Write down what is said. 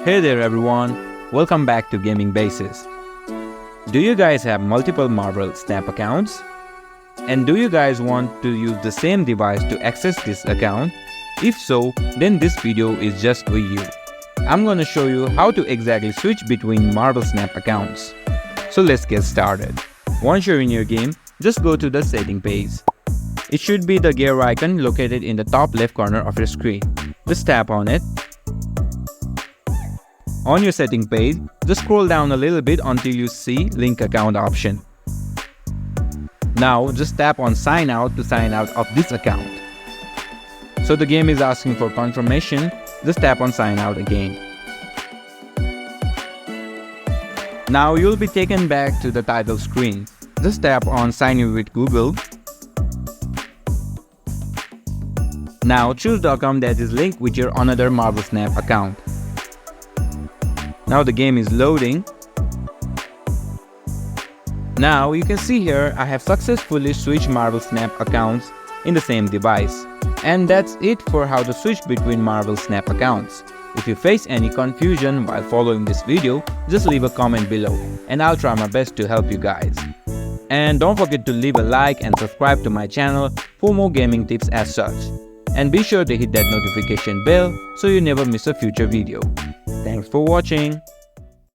Hey there everyone, welcome back to Gaming Basis. Do you guys have multiple Marvel Snap accounts? And do you guys want to use the same device to access this account? If so, then this video is just for you. I'm gonna show you how to exactly switch between Marvel Snap accounts. So let's get started. Once you're in your game, just go to the setting page. It should be the gear icon located in the top left corner of your screen. Just tap on it. On your setting page, just scroll down a little bit until you see Link Account option. Now just tap on Sign Out to sign out of this account. So the game is asking for confirmation, just tap on Sign Out again. Now you'll be taken back to the title screen. Just tap on Sign In with Google. Now choose the account that is linked with your another Marvel Snap account. Now the game is loading. Now you can see here I have successfully switched Marvel Snap accounts in the same device. And that's it for how to switch between Marvel Snap accounts. If you face any confusion while following this video, just leave a comment below and I'll try my best to help you guys. And don't forget to leave a like and subscribe to my channel for more gaming tips as such. And be sure to hit that notification bell so you never miss a future video. Thanks for watching.